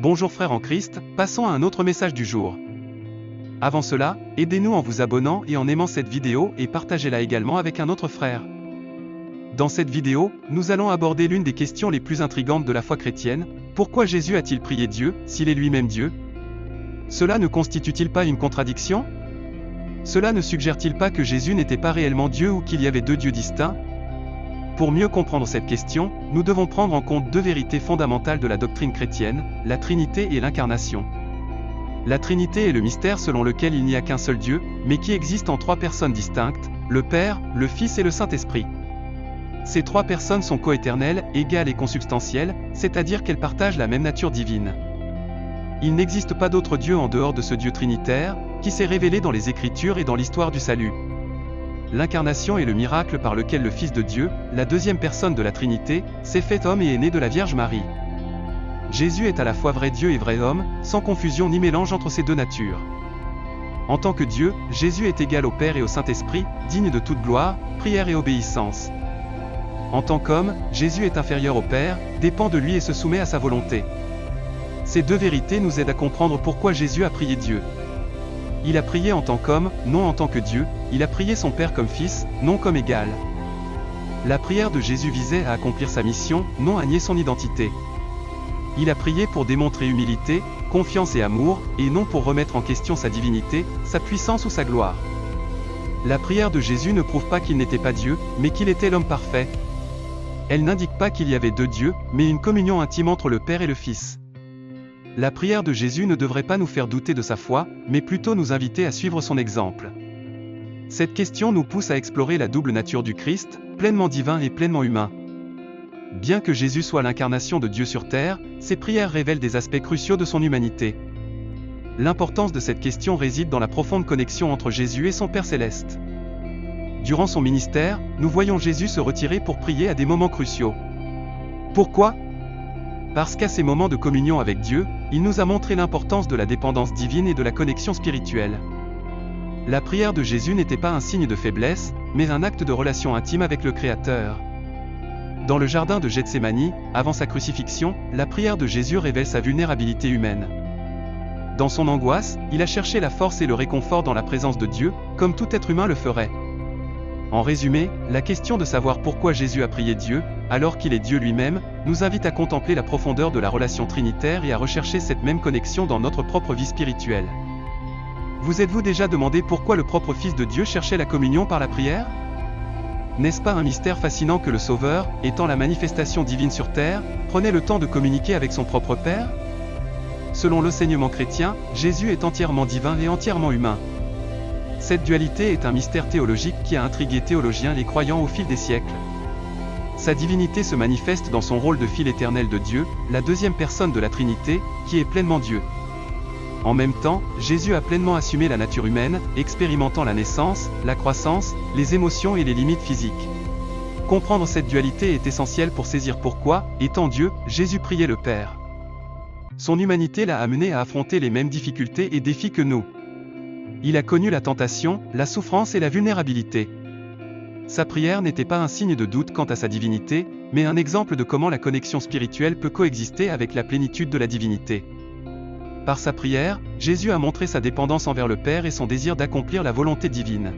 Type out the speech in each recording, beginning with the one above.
Bonjour frères en Christ, passons à un autre message du jour. Avant cela, aidez-nous en vous abonnant et en aimant cette vidéo et partagez-la également avec un autre frère. Dans cette vidéo, nous allons aborder l'une des questions les plus intrigantes de la foi chrétienne. Pourquoi Jésus a-t-il prié Dieu, s'il est lui-même Dieu? Cela ne constitue-t-il pas une contradiction? Cela ne suggère-t-il pas que Jésus n'était pas réellement Dieu ou qu'il y avait deux dieux distincts? Pour mieux comprendre cette question, nous devons prendre en compte deux vérités fondamentales de la doctrine chrétienne, la Trinité et l'incarnation. La Trinité est le mystère selon lequel il n'y a qu'un seul Dieu, mais qui existe en trois personnes distinctes, le Père, le Fils et le Saint-Esprit. Ces trois personnes sont coéternelles, égales et consubstantielles, c'est-à-dire qu'elles partagent la même nature divine. Il n'existe pas d'autre Dieu en dehors de ce Dieu trinitaire, qui s'est révélé dans les Écritures et dans l'histoire du salut. L'incarnation est le miracle par lequel le Fils de Dieu, la deuxième personne de la Trinité, s'est fait homme et est né de la Vierge Marie. Jésus est à la fois vrai Dieu et vrai homme, sans confusion ni mélange entre ces deux natures. En tant que Dieu, Jésus est égal au Père et au Saint-Esprit, digne de toute gloire, prière et obéissance. En tant qu'homme, Jésus est inférieur au Père, dépend de lui et se soumet à sa volonté. Ces deux vérités nous aident à comprendre pourquoi Jésus a prié Dieu. Il a prié en tant qu'homme, non en tant que Dieu, il a prié son Père comme Fils, non comme égal. La prière de Jésus visait à accomplir sa mission, non à nier son identité. Il a prié pour démontrer humilité, confiance et amour, et non pour remettre en question sa divinité, sa puissance ou sa gloire. La prière de Jésus ne prouve pas qu'il n'était pas Dieu, mais qu'il était l'homme parfait. Elle n'indique pas qu'il y avait deux dieux, mais une communion intime entre le Père et le Fils. La prière de Jésus ne devrait pas nous faire douter de sa foi, mais plutôt nous inviter à suivre son exemple. Cette question nous pousse à explorer la double nature du Christ, pleinement divin et pleinement humain. Bien que Jésus soit l'incarnation de Dieu sur terre, ses prières révèlent des aspects cruciaux de son humanité. L'importance de cette question réside dans la profonde connexion entre Jésus et son Père céleste. Durant son ministère, nous voyons Jésus se retirer pour prier à des moments cruciaux. Pourquoi ? Parce qu'à ces moments de communion avec Dieu, il nous a montré l'importance de la dépendance divine et de la connexion spirituelle. La prière de Jésus n'était pas un signe de faiblesse, mais un acte de relation intime avec le Créateur. Dans le jardin de Gethsémani, avant sa crucifixion, la prière de Jésus révèle sa vulnérabilité humaine. Dans son angoisse, il a cherché la force et le réconfort dans la présence de Dieu, comme tout être humain le ferait. En résumé, la question de savoir pourquoi Jésus a prié Dieu, alors qu'il est Dieu lui-même, nous invite à contempler la profondeur de la relation trinitaire et à rechercher cette même connexion dans notre propre vie spirituelle. Vous êtes-vous déjà demandé pourquoi le propre Fils de Dieu cherchait la communion par la prière? N'est-ce pas un mystère fascinant que le Sauveur, étant la manifestation divine sur terre, prenait le temps de communiquer avec son propre Père? Selon l'enseignement chrétien, Jésus est entièrement divin et entièrement humain. Cette dualité est un mystère théologique qui a intrigué théologiens et croyants au fil des siècles. Sa divinité se manifeste dans son rôle de Fils éternel de Dieu, la deuxième personne de la Trinité, qui est pleinement Dieu. En même temps, Jésus a pleinement assumé la nature humaine, expérimentant la naissance, la croissance, les émotions et les limites physiques. Comprendre cette dualité est essentiel pour saisir pourquoi, étant Dieu, Jésus priait le Père. Son humanité l'a amené à affronter les mêmes difficultés et défis que nous. Il a connu la tentation, la souffrance et la vulnérabilité. Sa prière n'était pas un signe de doute quant à sa divinité, mais un exemple de comment la connexion spirituelle peut coexister avec la plénitude de la divinité. Par sa prière, Jésus a montré sa dépendance envers le Père et son désir d'accomplir la volonté divine.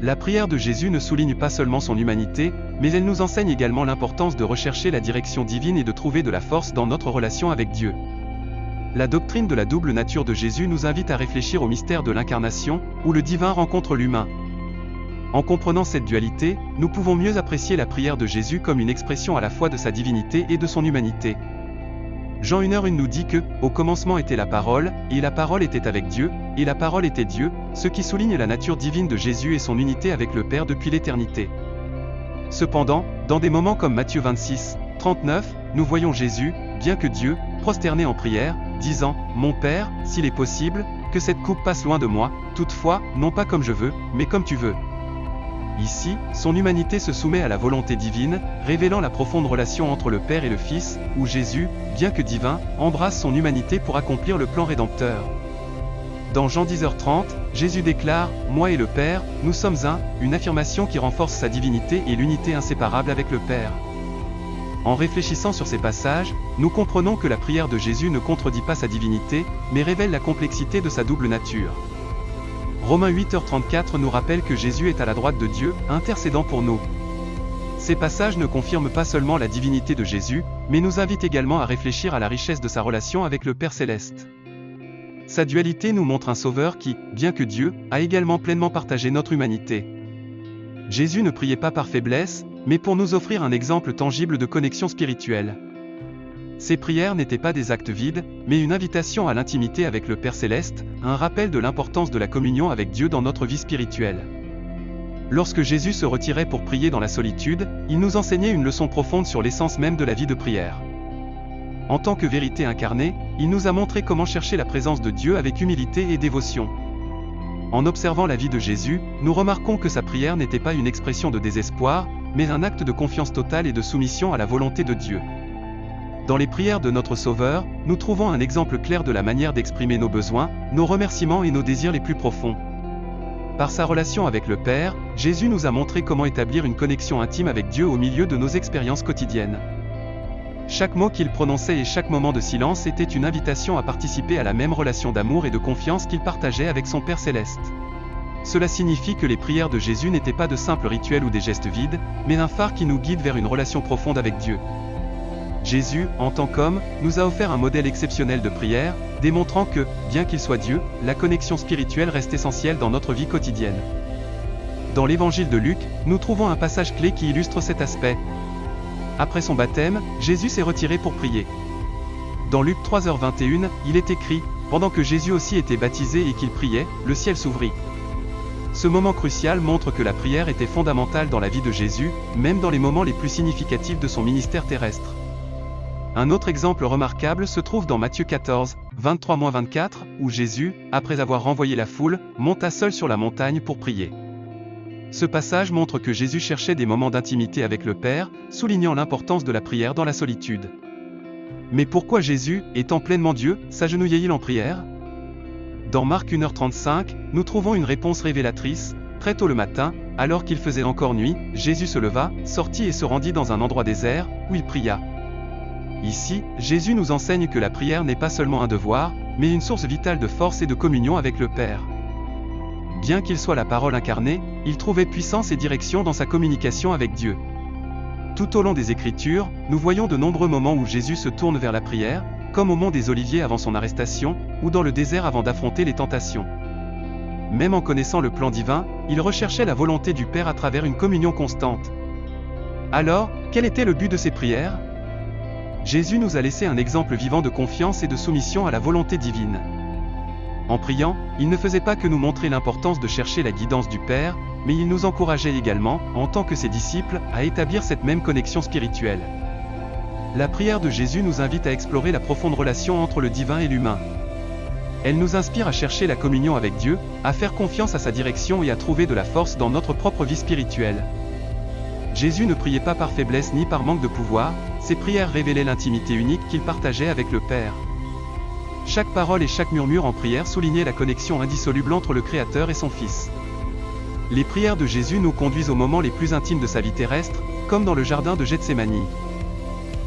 La prière de Jésus ne souligne pas seulement son humanité, mais elle nous enseigne également l'importance de rechercher la direction divine et de trouver de la force dans notre relation avec Dieu. La doctrine de la double nature de Jésus nous invite à réfléchir au mystère de l'incarnation, où le divin rencontre l'humain. En comprenant cette dualité, nous pouvons mieux apprécier la prière de Jésus comme une expression à la fois de sa divinité et de son humanité. Jean 1:1 nous dit que, au commencement était la parole, et la parole était avec Dieu, et la parole était Dieu, ce qui souligne la nature divine de Jésus et son unité avec le Père depuis l'éternité. Cependant, dans des moments comme Matthieu 26:39, nous voyons Jésus, bien que Dieu, prosterné en prière, disant « Mon Père, s'il est possible, que cette coupe passe loin de moi, toutefois, non pas comme je veux, mais comme tu veux. » Ici, son humanité se soumet à la volonté divine, révélant la profonde relation entre le Père et le Fils, où Jésus, bien que divin, embrasse son humanité pour accomplir le plan rédempteur. Dans Jean 10h30, Jésus déclare « Moi et le Père, nous sommes un », une affirmation qui renforce sa divinité et l'unité inséparable avec le Père. En réfléchissant sur ces passages, nous comprenons que la prière de Jésus ne contredit pas sa divinité, mais révèle la complexité de sa double nature. Romains 8h34 nous rappelle que Jésus est à la droite de Dieu, intercédant pour nous. Ces passages ne confirment pas seulement la divinité de Jésus, mais nous invitent également à réfléchir à la richesse de sa relation avec le Père Céleste. Sa dualité nous montre un Sauveur qui, bien que Dieu, a également pleinement partagé notre humanité. Jésus ne priait pas par faiblesse, mais pour nous offrir un exemple tangible de connexion spirituelle. Ses prières n'étaient pas des actes vides, mais une invitation à l'intimité avec le Père Céleste, un rappel de l'importance de la communion avec Dieu dans notre vie spirituelle. Lorsque Jésus se retirait pour prier dans la solitude, il nous enseignait une leçon profonde sur l'essence même de la vie de prière. En tant que vérité incarnée, il nous a montré comment chercher la présence de Dieu avec humilité et dévotion. En observant la vie de Jésus, nous remarquons que sa prière n'était pas une expression de désespoir, mais un acte de confiance totale et de soumission à la volonté de Dieu. Dans les prières de notre Sauveur, nous trouvons un exemple clair de la manière d'exprimer nos besoins, nos remerciements et nos désirs les plus profonds. Par sa relation avec le Père, Jésus nous a montré comment établir une connexion intime avec Dieu au milieu de nos expériences quotidiennes. Chaque mot qu'il prononçait et chaque moment de silence était une invitation à participer à la même relation d'amour et de confiance qu'il partageait avec son Père Céleste. Cela signifie que les prières de Jésus n'étaient pas de simples rituels ou des gestes vides, mais un phare qui nous guide vers une relation profonde avec Dieu. Jésus, en tant qu'homme, nous a offert un modèle exceptionnel de prière, démontrant que, bien qu'il soit Dieu, la connexion spirituelle reste essentielle dans notre vie quotidienne. Dans l'évangile de Luc, nous trouvons un passage clé qui illustre cet aspect. Après son baptême, Jésus s'est retiré pour prier. Dans Luc 3h21, il est écrit, « Pendant que Jésus aussi était baptisé et qu'il priait, le ciel s'ouvrit. » Ce moment crucial montre que la prière était fondamentale dans la vie de Jésus, même dans les moments les plus significatifs de son ministère terrestre. Un autre exemple remarquable se trouve dans Matthieu 14, 23-24, où Jésus, après avoir renvoyé la foule, monta seul sur la montagne pour prier. Ce passage montre que Jésus cherchait des moments d'intimité avec le Père, soulignant l'importance de la prière dans la solitude. Mais pourquoi Jésus, étant pleinement Dieu, s'agenouillait-il en prière? Dans Marc 1h35, nous trouvons une réponse révélatrice. Très tôt le matin, alors qu'il faisait encore nuit, Jésus se leva, sortit et se rendit dans un endroit désert, où il pria. Ici, Jésus nous enseigne que la prière n'est pas seulement un devoir, mais une source vitale de force et de communion avec le Père. Bien qu'il soit la parole incarnée, il trouvait puissance et direction dans sa communication avec Dieu. Tout au long des Écritures, nous voyons de nombreux moments où Jésus se tourne vers la prière, comme au mont des Oliviers avant son arrestation, ou dans le désert avant d'affronter les tentations. Même en connaissant le plan divin, il recherchait la volonté du Père à travers une communion constante. Alors, quel était le but de ces prières? Jésus nous a laissé un exemple vivant de confiance et de soumission à la volonté divine. En priant, il ne faisait pas que nous montrer l'importance de chercher la guidance du Père, mais il nous encourageait également, en tant que ses disciples, à établir cette même connexion spirituelle. La prière de Jésus nous invite à explorer la profonde relation entre le divin et l'humain. Elle nous inspire à chercher la communion avec Dieu, à faire confiance à sa direction et à trouver de la force dans notre propre vie spirituelle. Jésus ne priait pas par faiblesse ni par manque de pouvoir, ses prières révélaient l'intimité unique qu'il partageait avec le Père. Chaque parole et chaque murmure en prière soulignaient la connexion indissoluble entre le Créateur et son Fils. Les prières de Jésus nous conduisent aux moments les plus intimes de sa vie terrestre, comme dans le jardin de Gethsémani.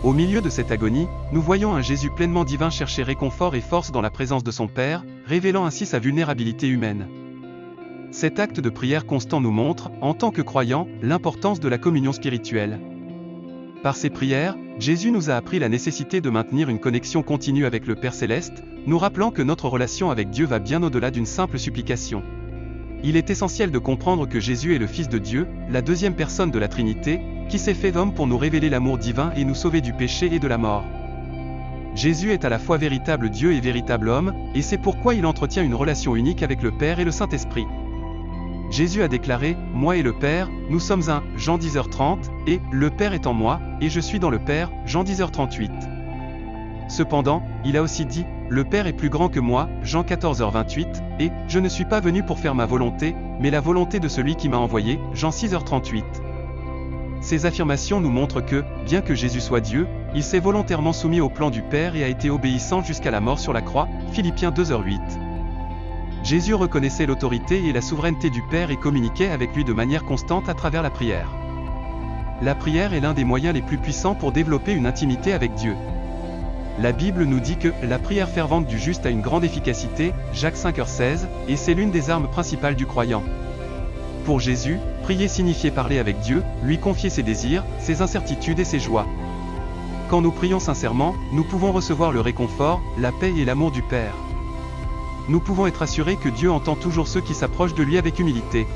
Au milieu de cette agonie, nous voyons un Jésus pleinement divin chercher réconfort et force dans la présence de son Père, révélant ainsi sa vulnérabilité humaine. Cet acte de prière constant nous montre, en tant que croyants, l'importance de la communion spirituelle. Par ses prières, Jésus nous a appris la nécessité de maintenir une connexion continue avec le Père Céleste, nous rappelant que notre relation avec Dieu va bien au-delà d'une simple supplication. Il est essentiel de comprendre que Jésus est le Fils de Dieu, la deuxième personne de la Trinité, qui s'est fait homme pour nous révéler l'amour divin et nous sauver du péché et de la mort. Jésus est à la fois véritable Dieu et véritable homme, et c'est pourquoi il entretient une relation unique avec le Père et le Saint-Esprit. Jésus a déclaré « Moi et le Père, nous sommes un » Jean 10h30, et « Le Père est en moi, et je suis dans le Père » Jean 10h38. Cependant, il a aussi dit « Le Père est plus grand que moi » Jean 14h28, et « Je ne suis pas venu pour faire ma volonté, mais la volonté de celui qui m'a envoyé » Jean 6h38. Ces affirmations nous montrent que, bien que Jésus soit Dieu, il s'est volontairement soumis au plan du Père et a été obéissant jusqu'à la mort sur la croix, Philippiens 2h8. Jésus reconnaissait l'autorité et la souveraineté du Père et communiquait avec lui de manière constante à travers la prière. la prière est l'un des moyens les plus puissants pour développer une intimité avec Dieu. La Bible nous dit que la prière fervente du juste a une grande efficacité, Jacques 5h16, et c'est l'une des armes principales du croyant. Pour Jésus, prier signifiait parler avec Dieu, lui confier ses désirs, ses incertitudes et ses joies. Quand nous prions sincèrement, nous pouvons recevoir le réconfort, la paix et l'amour du Père. Nous pouvons être assurés que Dieu entend toujours ceux qui s'approchent de lui avec humilité.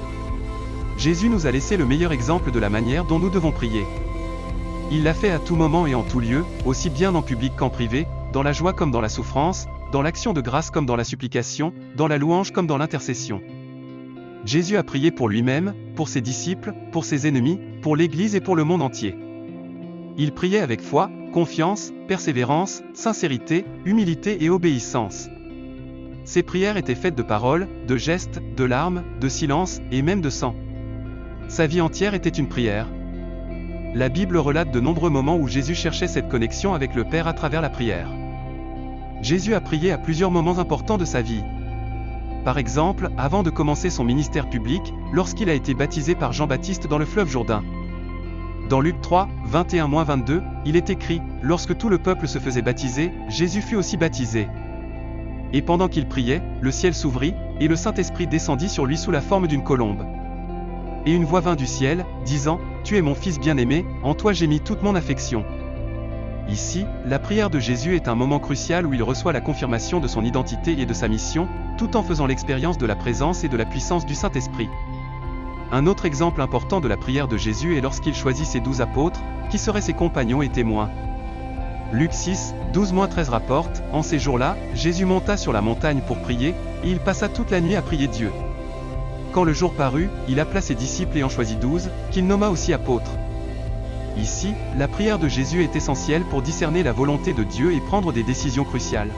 Jésus nous a laissé le meilleur exemple de la manière dont nous devons prier. Il l'a fait à tout moment et en tout lieu, aussi bien en public qu'en privé, dans la joie comme dans la souffrance, dans l'action de grâce comme dans la supplication, dans la louange comme dans l'intercession. Jésus a prié pour lui-même, pour ses disciples, pour ses ennemis, pour l'Église et pour le monde entier. Il priait avec foi, confiance, persévérance, sincérité, humilité et obéissance. Ses prières étaient faites de paroles, de gestes, de larmes, de silence et même de sang. Sa vie entière était une prière. La Bible relate de nombreux moments où Jésus cherchait cette connexion avec le Père à travers la prière. Jésus a prié à plusieurs moments importants de sa vie. Par exemple, avant de commencer son ministère public, lorsqu'il a été baptisé par Jean-Baptiste dans le fleuve Jourdain. Dans Luc 3, 21-22, il est écrit « Lorsque tout le peuple se faisait baptiser, Jésus fut aussi baptisé. Et pendant qu'il priait, le ciel s'ouvrit, et le Saint-Esprit descendit sur lui sous la forme d'une colombe. Et une voix vint du ciel, disant « Tu es mon Fils bien-aimé, en toi j'ai mis toute mon affection. » Ici, la prière de Jésus est un moment crucial où il reçoit la confirmation de son identité et de sa mission, tout en faisant l'expérience de la présence et de la puissance du Saint-Esprit. Un autre exemple important de la prière de Jésus est lorsqu'il choisit ses 12 apôtres, qui seraient ses compagnons et témoins. Luc 6, 12-13 rapporte, « En ces jours-là, Jésus monta sur la montagne pour prier, et il passa toute la nuit à prier Dieu. Quand le jour parut, il appela ses disciples et en choisit 12, qu'il nomma aussi apôtres. » Ici, la prière de Jésus est essentielle pour discerner la volonté de Dieu et prendre des décisions cruciales.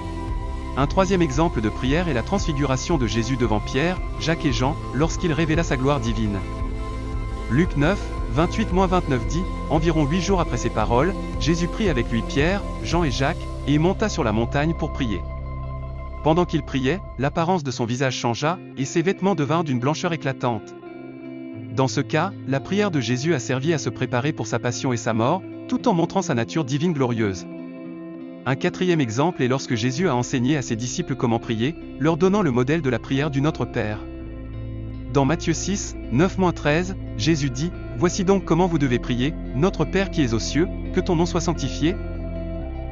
Un troisième exemple de prière est la transfiguration de Jésus devant Pierre, Jacques et Jean, lorsqu'il révéla sa gloire divine. Luc 9, 28-29 dit, environ 8 jours après ces paroles, Jésus prit avec lui Pierre, Jean et Jacques, et monta sur la montagne pour prier. Pendant qu'il priait, l'apparence de son visage changea, et ses vêtements devinrent d'une blancheur éclatante. Dans ce cas, la prière de Jésus a servi à se préparer pour sa passion et sa mort, tout en montrant sa nature divine glorieuse. Un quatrième exemple est lorsque Jésus a enseigné à ses disciples comment prier, leur donnant le modèle de la prière du Notre Père. Dans Matthieu 6, 9-13, Jésus dit, « Voici donc comment vous devez prier, Notre Père qui es aux cieux, que ton nom soit sanctifié. »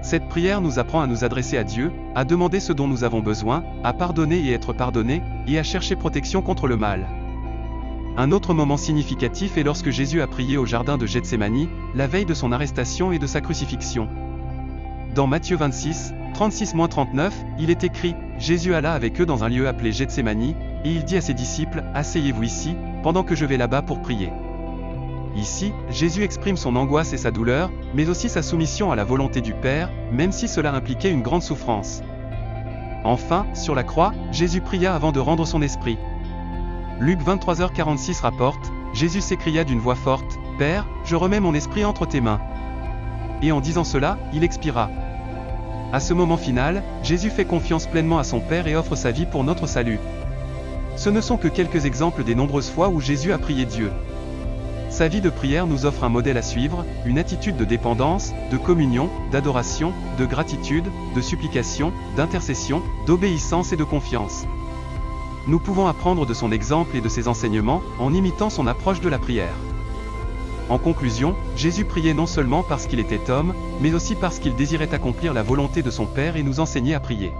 Cette prière nous apprend à nous adresser à Dieu, à demander ce dont nous avons besoin, à pardonner et être pardonnés, et à chercher protection contre le mal. Un autre moment significatif est lorsque Jésus a prié au jardin de Gethsémani, la veille de son arrestation et de sa crucifixion. Dans Matthieu 26, 36-39, il est écrit, Jésus alla avec eux dans un lieu appelé Gethsémani, et il dit à ses disciples, asseyez-vous ici, pendant que je vais là-bas pour prier. Ici, Jésus exprime son angoisse et sa douleur, mais aussi sa soumission à la volonté du Père, même si cela impliquait une grande souffrance. Enfin, sur la croix, Jésus pria avant de rendre son esprit. Luc 23h46 rapporte, Jésus s'écria d'une voix forte, « Père, je remets mon esprit entre tes mains. » Et en disant cela, il expira. À ce moment final, Jésus fait confiance pleinement à son Père et offre sa vie pour notre salut. Ce ne sont que quelques exemples des nombreuses fois où Jésus a prié Dieu. Sa vie de prière nous offre un modèle à suivre, une attitude de dépendance, de communion, d'adoration, de gratitude, de supplication, d'intercession, d'obéissance et de confiance. Nous pouvons apprendre de son exemple et de ses enseignements, en imitant son approche de la prière. En conclusion, Jésus priait non seulement parce qu'il était homme, mais aussi parce qu'il désirait accomplir la volonté de son Père et nous enseigner à prier.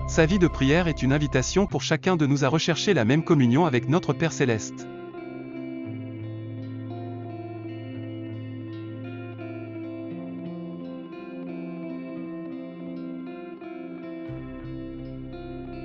Sa vie de prière est une invitation pour chacun de nous à rechercher la même communion avec notre Père céleste.